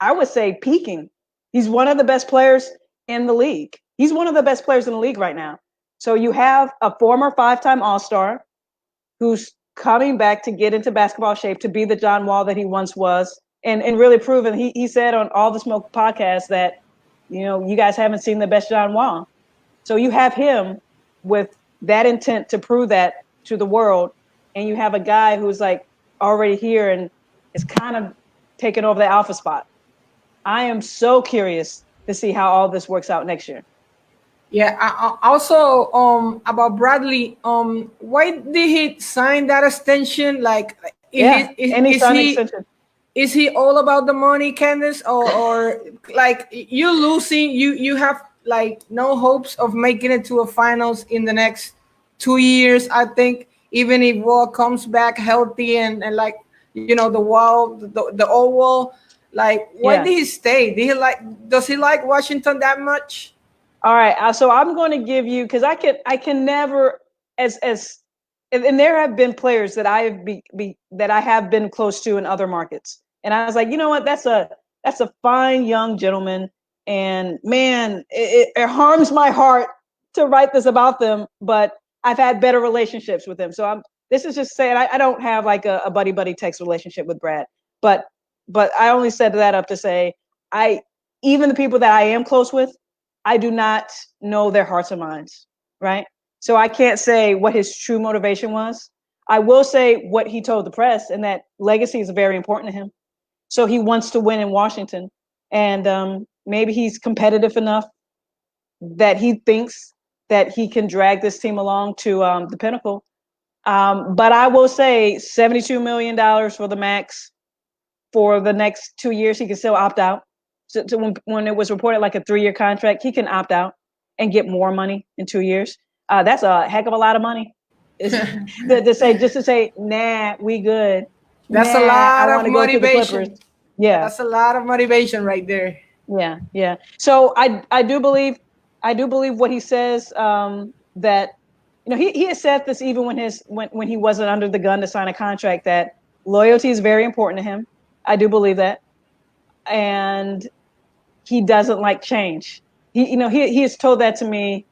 I would say, peaking. He's one of the best players in the league. He's one of the best players in the league right now. So you have a former 5-time All-Star who's coming back to get into basketball shape, to be the John Wall that he once was, and really proven. He said on All the Smoke podcast that, you guys haven't seen the best John Wall. So you have him with that intent to prove that to the world, and you have a guy who's like already here and is kind of taking over the alpha spot. I am so curious to see how all this works out next year. Yeah. I also about Bradley. Why did he sign that extension? Like, is he all about the money, Candace, or like you losing? You have like no hopes of making it to a finals in the next 2 years. I think even if Wall comes back healthy and like the Wall, the old Wall. Like, why did he stay? Does he like Washington that much? All right, so I'm going to give you, because I can never and there have been players that I have been close to in other markets, and I was like, you know what, that's a fine young gentleman, and man, it harms my heart to write this about them, but I've had better relationships with them. So this is just saying I don't have like a buddy text relationship with Brad, but I only said that up to say even the people that I am close with, I do not know their hearts and minds, right? So I can't say what his true motivation was. I will say what he told the press, and that legacy is very important to him. So he wants to win in Washington, and maybe he's competitive enough that he thinks that he can drag this team along to the pinnacle. But I will say $72 million for the max for the next 2 years. He can still opt out. So when it was reported like a 3-year contract, he can opt out and get more money in 2 years. That's a heck of a lot of money. to say, nah, we good. That's a lot of motivation. Yeah, that's a lot of motivation right there. Yeah. So I do believe what he says, that he has said this even when he wasn't under the gun to sign a contract, that loyalty is very important to him. I do believe that. And he doesn't like change. He has told that to me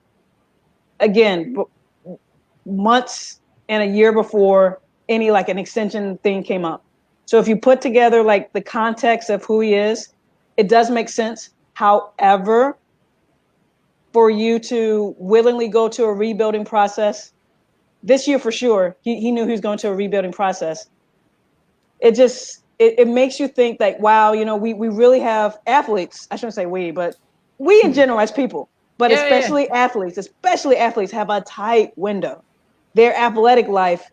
again months and a year before any like an extension thing came up. So if you put together like the context of who he is, it does make sense. However, for you to willingly go to a rebuilding process this year, for sure, he knew he was going to a rebuilding process. It makes you think like, wow, we really have athletes. I shouldn't say we, but we in general as people, but especially athletes have a tight window. Their athletic life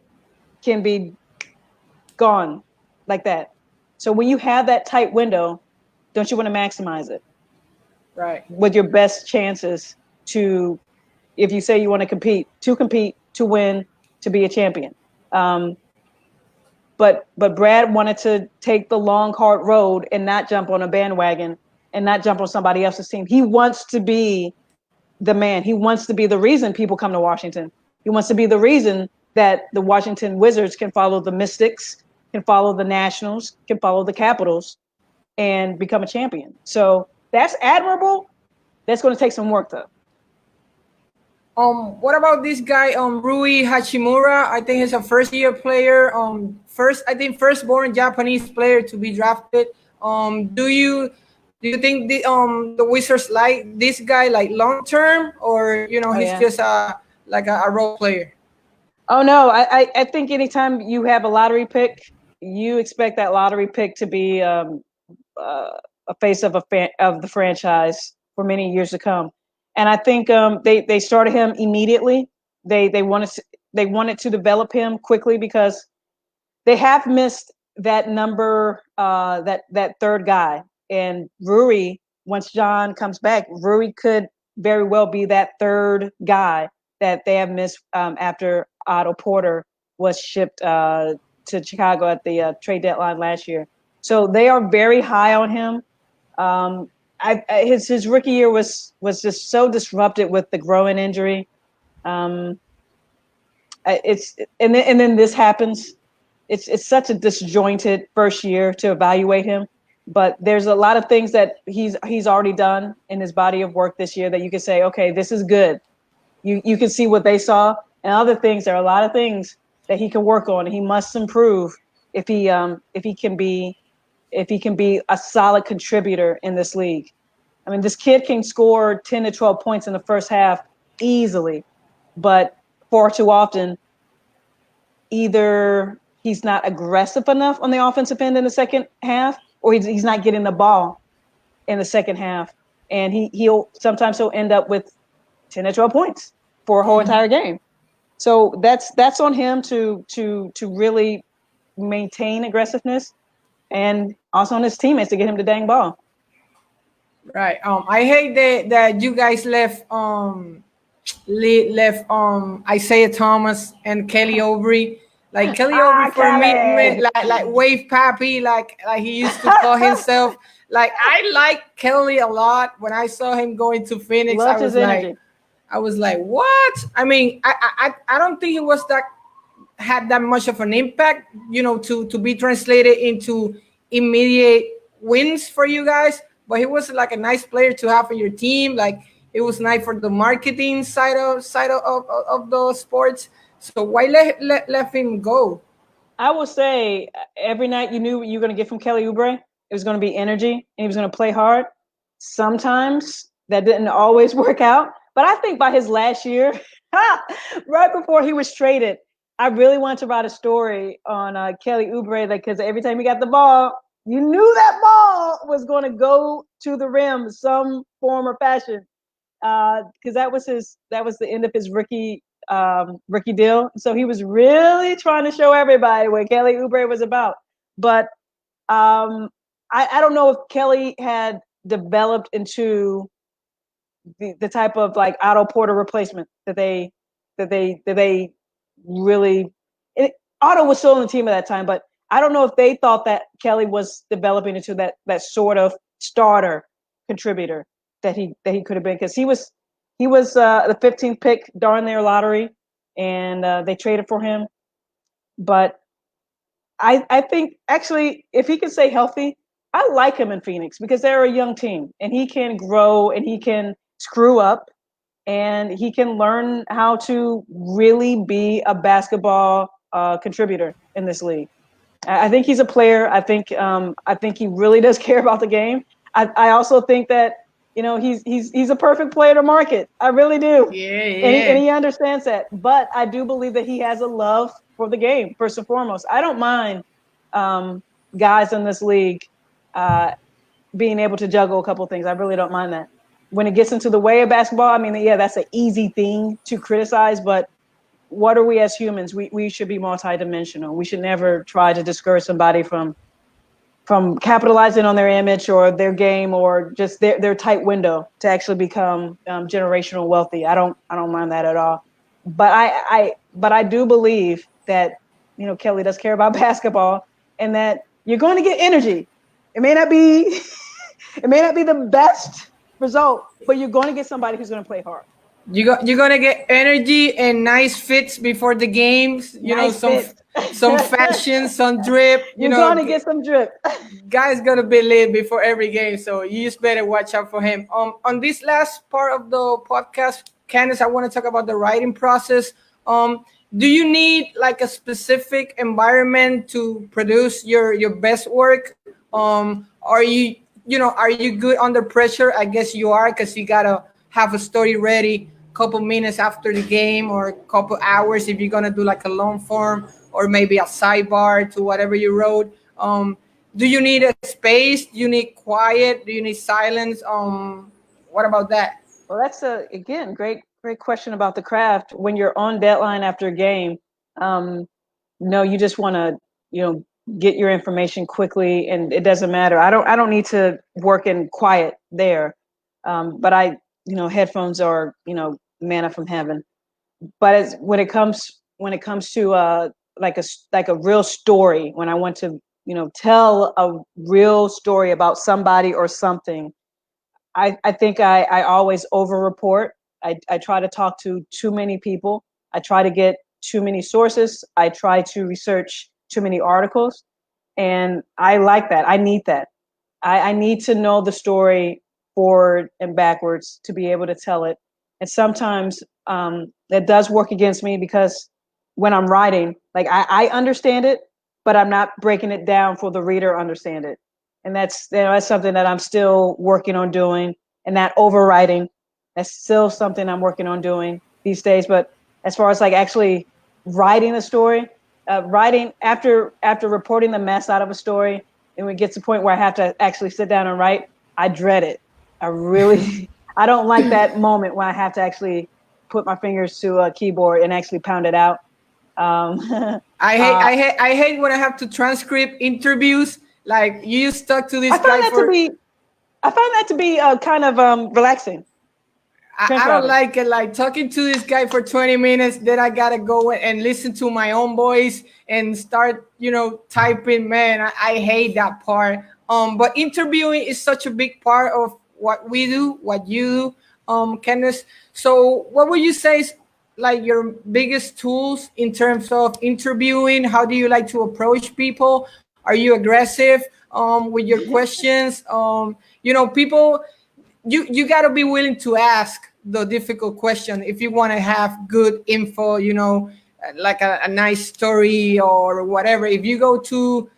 can be gone like that. So when you have that tight window, don't you want to maximize it? Right. With your best chances to, if you say you want to compete, to win, to be a champion. But Brad wanted to take the long, hard road and not jump on a bandwagon and not jump on somebody else's team. He wants to be the man. He wants to be the reason people come to Washington. He wants to be the reason that the Washington Wizards can follow the Mystics, can follow the Nationals, can follow the Capitals, and become a champion. So that's admirable. That's going to take some work, though. What about this guy, Rui Hachimura? I think he's a first-year player. Firstborn Japanese player to be drafted. Do you think the Wizards like this guy like long term, or he's just a role player? Oh no, I think anytime you have a lottery pick, you expect that lottery pick to be a face of the franchise for many years to come. And I think they started him immediately. They wanted to develop him quickly because they have missed that number, that third guy. And Rui, once John comes back, Rui could very well be that third guy that they have missed after Otto Porter was shipped to Chicago at the trade deadline last year. So they are very high on him. His rookie year was just so disrupted with the groin injury. And then this happens. It's such a disjointed first year to evaluate him. But there's a lot of things that he's already done in his body of work this year that you can say, okay, this is good. You can see what they saw, and other things. There are a lot of things that he can work on, and he must improve if he can be a solid contributor in this league. I mean, this kid can score 10 to 12 points in the first half easily, but far too often, either he's not aggressive enough on the offensive end in the second half, or he's not getting the ball in the second half, and he'll end up with 10 to 12 points for a whole entire game. So that's on him to really maintain aggressiveness, and also on his teammates to get him the dang ball. Right. I hate that you guys left Isaiah Thomas and Kelly Oubre. Like Kelly Oubre for me, like Wave Pappy, like he used to call himself. Like I like Kelly a lot. When I saw him going to Phoenix, I was like, what? I mean, I don't think he had that much of an impact, to be translated into immediate wins for you guys. But he was like a nice player to have on your team. Like it was nice for the marketing side of the sports. So why let him go? I will say every night you knew what you were going to get from Kelly Oubre. It was going to be energy, and he was going to play hard. Sometimes that didn't always work out. But I think by his last year, right before he was traded, I really wanted to write a story on Kelly Oubre, because every time he got the ball, you knew that ball was going to go to the rim some form or fashion, because that was the end of his rookie deal. So he was really trying to show everybody what Kelly Oubre was about. But I don't know if Kelly had developed into the type of like Otto Porter replacement that they really. Otto was still on the team at that time, but I don't know if they thought that Kelly was developing into that sort of starter contributor that he could have been, because he was the 15th pick darn near lottery, and they traded for him. But I think actually, if he can stay healthy, I like him in Phoenix because they're a young team and he can grow and he can screw up and he can learn how to really be a basketball contributor in this league. I think he's a player. I think he really does care about the game. I also think that, you know, he's a perfect player to market. I really do. Yeah. And he understands that. But I do believe that he has a love for the game, first and foremost. I don't mind guys in this league being able to juggle a couple of things. I really don't mind that. When it gets into the way of basketball, I mean, yeah, that's an easy thing to criticize, but what are we as humans? We should be multidimensional. We should never try to discourage somebody from capitalizing on their image or their game or just their tight window to actually become generational wealthy. I don't mind that at all. But I do believe that, you know, Kelly does care about basketball and that you're going to get energy. It may not be the best result, but you're going to get somebody who's going to play hard. You're gonna get energy and nice fits before the games. You nice know, some fashion, some drip. You're gonna get some drip. Guy's gonna be lit before every game, so you just better watch out for him. On this last part of the podcast, Candace, I want to talk about the writing process. Do you need like a specific environment to produce your best work? Are you good under pressure? I guess you are, because you gotta have a story ready couple minutes after the game or a couple hours if you're gonna do like a long form or maybe a sidebar to whatever you wrote. Do you need a space? Do you need quiet? Do you need silence? What about that? Well, that's again great question about the craft. When you're on deadline after a game, no, you just want to, you know, get your information quickly, and it doesn't matter. I don't need to work in quiet there, but headphones are, you know, manna from heaven. But when it comes to like a real story, when I want to, you know, tell a real story about somebody or something, I think I always over report. I try to talk to too many people. I try to get too many sources. I try to research too many articles, and I like that. I need that. I need to know the story forward and backwards to be able to tell it. And sometimes that does work against me because when I'm writing, like I understand it, but I'm not breaking it down for the reader to understand it. And that's something that I'm still working on doing. And that overwriting, that's still something I'm working on doing these days. But as far as like actually writing a story, writing after reporting the mess out of a story, and when it gets to the point where I have to actually sit down and write, I dread it. I don't like that moment when I have to actually put my fingers to a keyboard and actually pound it out. I hate when I have to transcribe interviews. Like you stuck to this I find that to be kind of relaxing. I don't like it. Like talking to this guy for 20 minutes, then I gotta go and listen to my own voice and start, you know, typing. Man, I hate that part. But interviewing is such a big part of what we do, what you do, Candace. So what would you say is like your biggest tools in terms of interviewing? How do you like to approach people? Are you aggressive with your questions? People, you got to be willing to ask the difficult question if you want to have good info, like a nice story or whatever. If you go too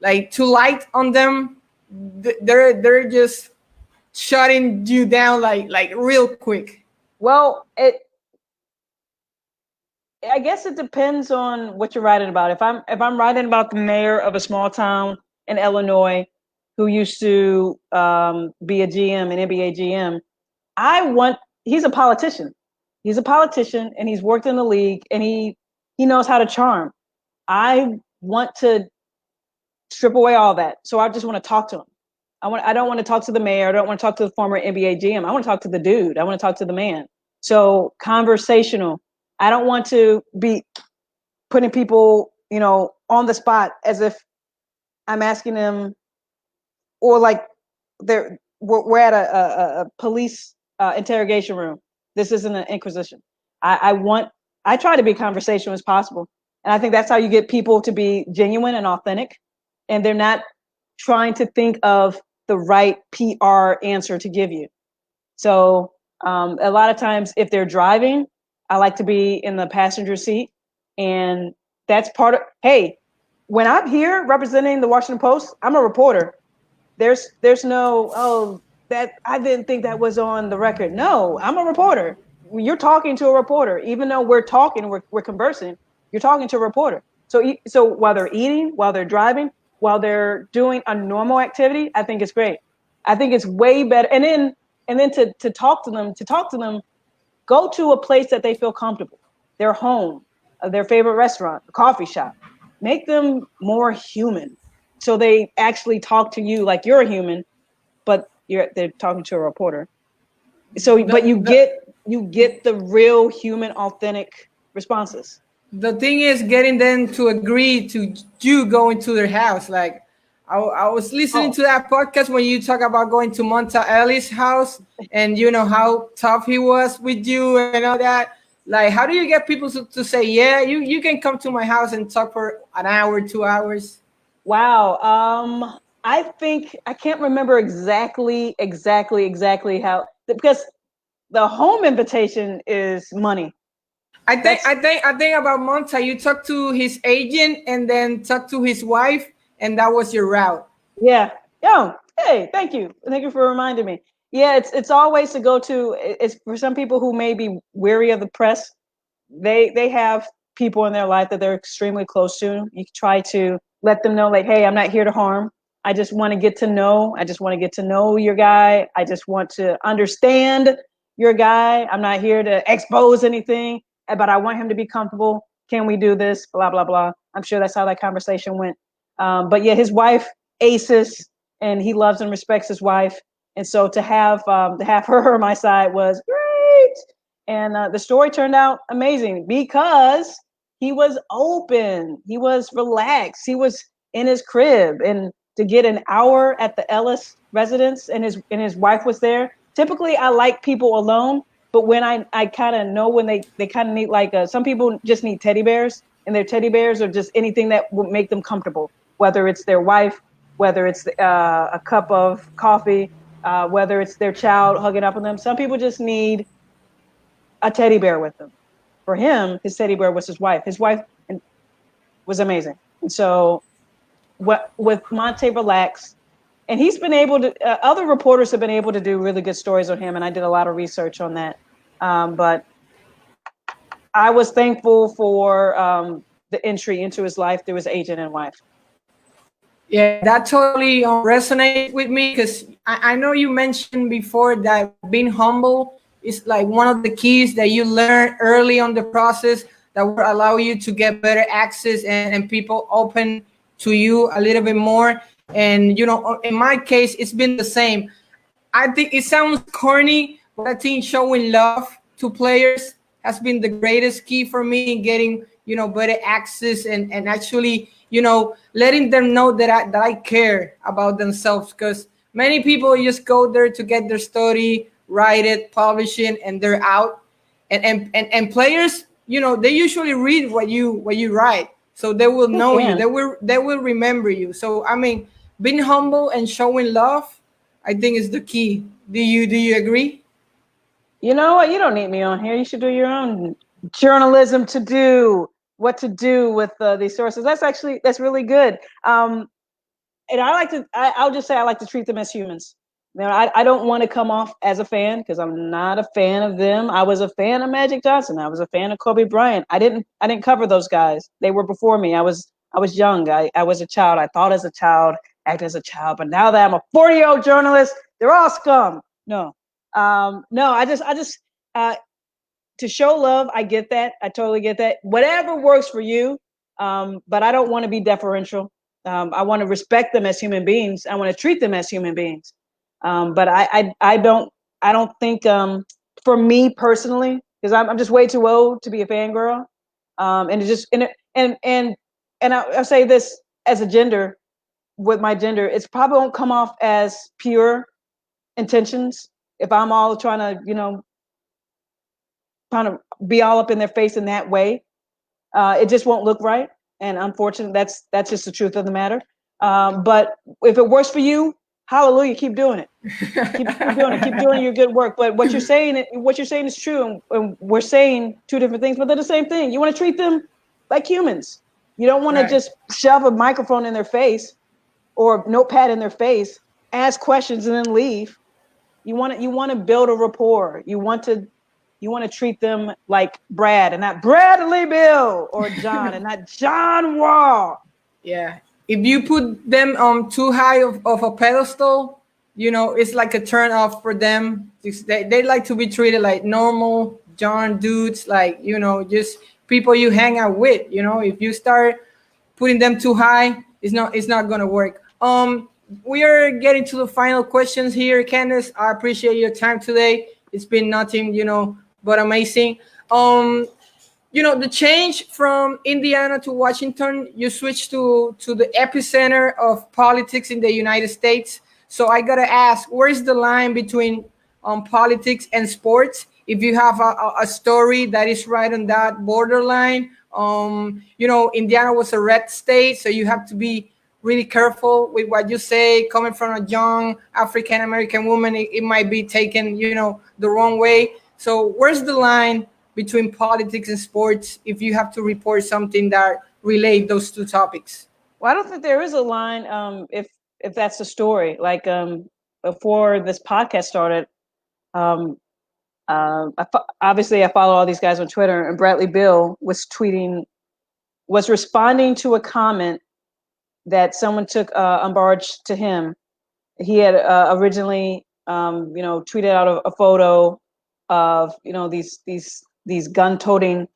light on them, they're just shutting you down like real quick. Well, I guess it depends on what you're writing about. If I'm writing about the mayor of a small town in Illinois who used to be a GM, an NBA GM, he's a politician. He's a politician and he's worked in the league and he knows how to charm. I want to strip away all that. So I just want to talk to him. I don't want to talk to the mayor. I don't want to talk to the former NBA GM. I want to talk to the dude. I want to talk to the man. So conversational. I don't want to be putting people, on the spot as if I'm asking them, or like we're at a police interrogation room. This isn't an inquisition. I I try to be conversational as possible. And I think that's how you get people to be genuine and authentic. And they're not trying to think of the right PR answer to give you. So a lot of times if they're driving, I like to be in the passenger seat. And that's part of, hey, when I'm here representing the Washington Post, I'm a reporter. There's no, oh, that I didn't think that was on the record. No, I'm a reporter. You're talking to a reporter. Even though we're talking, we're conversing, you're talking to a reporter. So while they're eating, while they're driving, while they're doing a normal activity, I think it's great. I think it's way better. And then to talk to them, go to a place that they feel comfortable, their home, their favorite restaurant, a coffee shop. Make them more human. So they actually talk to you like you're a human, but they're talking to a reporter. So, but you get the real human, authentic responses. The thing is getting them to agree to you going to their house. Like I was listening to that podcast when you talk about going to Monta Ellis' house and you know how tough he was with you and all that. Like, how do you get people to say, yeah, you can come to my house and talk for an hour, 2 hours? Wow. I think I can't remember exactly how, because the home invitation is money. I think about Monta, you talked to his agent and then talked to his wife, and that was your route. Yeah. Oh, hey, thank you for reminding me. Yeah, it's always to go to. It's for some people who may be weary of the press. They have people in their life that they're extremely close to. You try to let them know, like, hey, I'm not here to harm. I just want to get to know. I just want to get to know your guy. I just want to understand your guy. I'm not here to expose anything, but I want him to be comfortable. Can we do this? Blah, blah, blah. I'm sure that's how that conversation went. But yeah, his wife aces, and he loves and respects his wife. And so to have her on my side was great. And the story turned out amazing because he was open, he was relaxed, he was in his crib, and to get an hour at the Ellis residence and his wife was there. Typically, I like people alone, but when I kind of know when they kind of need, like, some people just need teddy bears, and their teddy bears are just anything that would make them comfortable, whether it's their wife, whether it's a cup of coffee, whether it's their child hugging up on them. Some people just need a teddy bear with them. For him, his teddy bear was his wife. His wife was amazing. And so with Monte relax, and he's been able to, other reporters have been able to do really good stories on him, and I did a lot of research on that. But I was thankful for the entry into his life through his agent and wife. Yeah, that totally resonates with me, because I know you mentioned before that being humble is like one of the keys that you learn early on the process that will allow you to get better access and people open to you a little bit more. And, you know, in my case, it's been the same. I think it sounds corny, but I think showing love to players has been the greatest key for me in getting, you know, better access and actually, you know, letting them know that I care about themselves, because many people just go there to get their story, write it, publish it, and they're out. And players, you know, they usually read what you write, so they will know you. They will remember you. So I mean, being humble and showing love, I think, is the key. Do you agree? You know what? You don't need me on here. You should do your own journalism to do what to do with these sources. That's really good. And I'll just say I like to treat them as humans. You know, I don't want to come off as a fan, because I'm not a fan of them. I was a fan of Magic Johnson. I was a fan of Kobe Bryant. I didn't cover those guys. They were before me. I was young. I was a child. I thought as a child, act as a child. But now that I'm a 40-year-old journalist, they're all scum. No, I just to show love. I get that. I totally get that. Whatever works for you. But I don't want to be deferential. I want to respect them as human beings. I want to treat them as human beings. But I don't think, for me personally, because I'm just way too old to be a fangirl. And it just and I'll say this as a gender, with my gender, it's probably won't come off as pure intentions if I'm all trying to, you know, trying to be all up in their face in that way, it just won't look right. And unfortunately, that's just the truth of the matter. But if it works for you, hallelujah, keep doing it. Keep doing it. Keep doing your good work. But what you're saying is true. And we're saying two different things, but they're the same thing. You want to treat them like humans. You don't want to just shove a microphone in their face or notepad in their face, ask questions, and then leave. You want to build a rapport. You want to treat them like Brad and not Bradley Bill, or John and not John Wall. Yeah. If you put them too high of a pedestal, you know, it's like a turn off for them. They like to be treated like normal John dudes, like, you know, just people you hang out with. You know, if you start putting them too high, it's not gonna work. We are getting to the final questions here, Candace. I appreciate your time today. It's been nothing, you know, but amazing. You know, the change from Indiana to Washington, you switched to the epicenter of politics in the United States. So I gotta ask, where's the line between politics and sports? If you have a story that is right on that borderline, you know, Indiana was a red state, so you have to be really careful with what you say. Coming from a young African American woman, it might be taken, you know, the wrong way. So where's the line between politics and sports if you have to report something that relate those two topics? Well, I don't think there is a line if that's the story. Like before this podcast started, obviously I follow all these guys on Twitter, and Bradley Bill was responding to a comment that someone took umbrage to him. He had originally, you know, tweeted out a photo of, you know, these gun-toting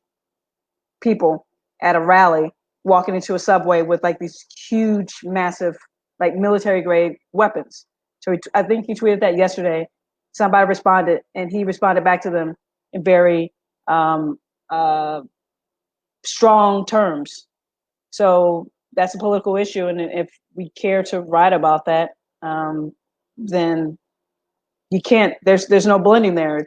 people at a rally walking into a subway with like these huge, massive, like military-grade weapons. So I think he tweeted that yesterday. Somebody responded, and he responded back to them in very strong terms. So that's a political issue, and if we care to write about that, then you can't. There's no blending there.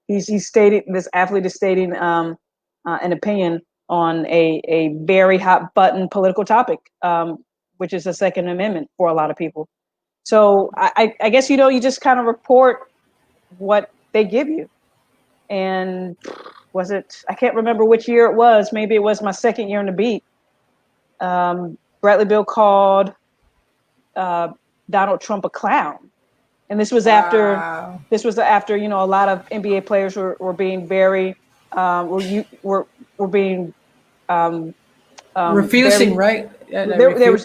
He's stating, this athlete is stating an opinion on a very hot button political topic, which is the Second Amendment for a lot of people. So I guess, you know, you just kind of report what they give you. And I can't remember which year it was. Maybe it was my second year on the beat. Bradley Bill called Donald Trump a clown, and this was after you know, a lot of NBA players were being very were being refusing, right? Yeah,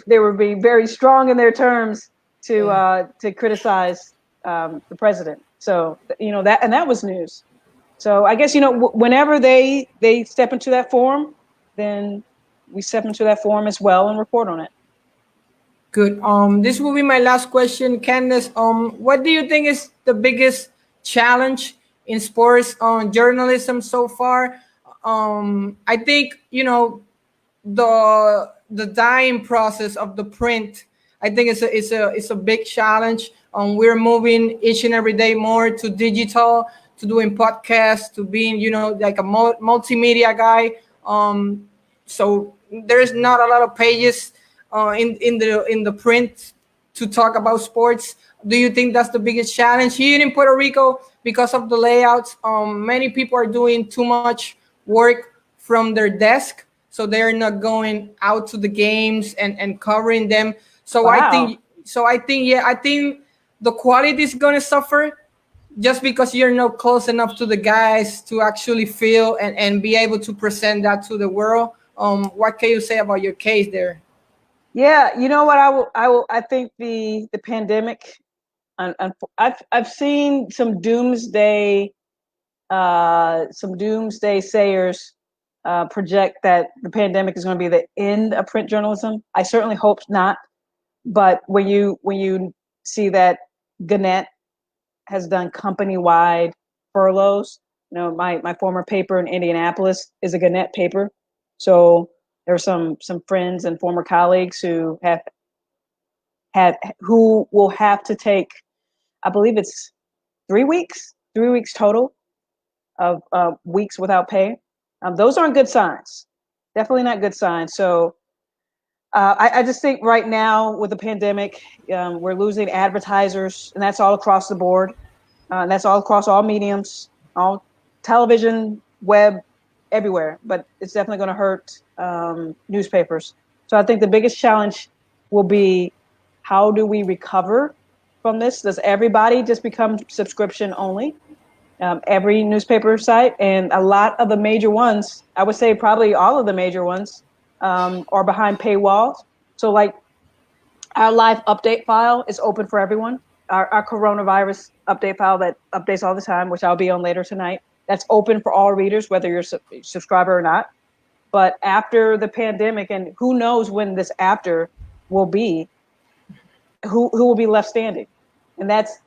they were being very strong in their terms to criticize the president. So, you know, that was news. So I guess, you know, whenever they step into that forum, then we step into that forum as well and report on it. Good. This will be my last question, Candace. What do you think is the biggest challenge in sports journalism so far? I think, you know, the dying process of the print, I think it's a big challenge. We're moving each and every day more to digital, to doing podcasts, to being, you know, like a multimedia guy. So there's not a lot of pages in the print to talk about sports. Do you think that's the biggest challenge here in Puerto Rico because of the layouts? Many people are doing too much work from their desk, so they're not going out to the games and covering them. So wow. I think the quality is going to suffer just because you're not close enough to the guys to actually feel and be able to present that to the world. What can you say about your case there? Yeah, you know what, I think the pandemic, I've seen some doomsday sayers project that the pandemic is going to be the end of print journalism. I certainly hope not. But when you see that Gannett has done company-wide furloughs, you know, my former paper in Indianapolis is a Gannett paper. So there are some friends and former colleagues who will have to take, I believe it's 3 weeks total, of weeks without pay. Those aren't good signs. Definitely not good signs. So I just think right now with the pandemic, we're losing advertisers, and that's all across the board. That's all across all mediums, all television, web, everywhere. But it's definitely going to hurt newspapers. So I think the biggest challenge will be, how do we recover from this? Does everybody just become subscription only? Every newspaper site, and a lot of the major ones, I would say probably all of the major ones, are behind paywalls. So like our live update file is open for everyone. Our coronavirus update file that updates all the time, which I'll be on later tonight, that's open for all readers, whether you're a subscriber or not. But after the pandemic, and who knows when this after will be, who will be left standing? And that's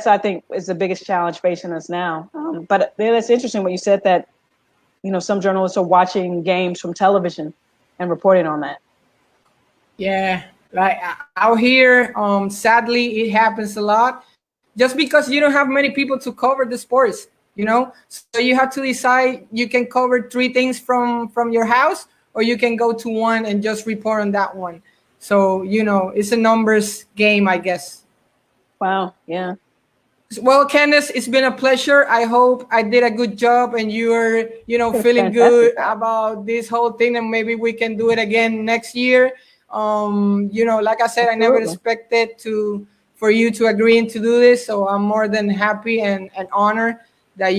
I think is the biggest challenge facing us now. But that's interesting what you said, that some journalists are watching games from television and reporting on that. Yeah, like out here, sadly, it happens a lot. Just because you don't have many people to cover the sports, so you have to decide. You can cover 3 things from your house, or you can go to one and just report on that one. So it's a numbers game, I guess. Wow. Yeah. Well, Candace, it's been a pleasure. I hope I did a good job and you're, feeling good about this whole thing, and maybe we can do it again next year. Like I said, I never expected for you to agree to do this. So I'm more than happy and honored that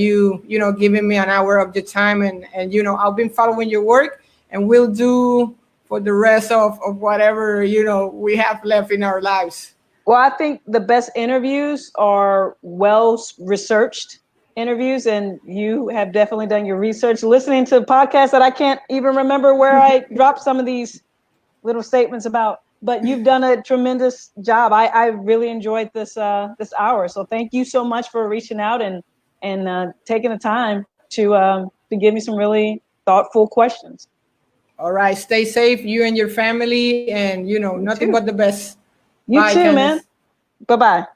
giving me an hour of your time, and I've been following your work, and we'll do for the rest of whatever, we have left in our lives. Well, I think the best interviews are well-researched interviews, and you have definitely done your research. Listening to podcasts that I can't even remember where I dropped some of these little statements about, but you've done a tremendous job. I really enjoyed this hour. So thank you so much for reaching out and taking the time to give me some really thoughtful questions. All right, stay safe, you and your family, and nothing but the best. You too, man. Bye-bye.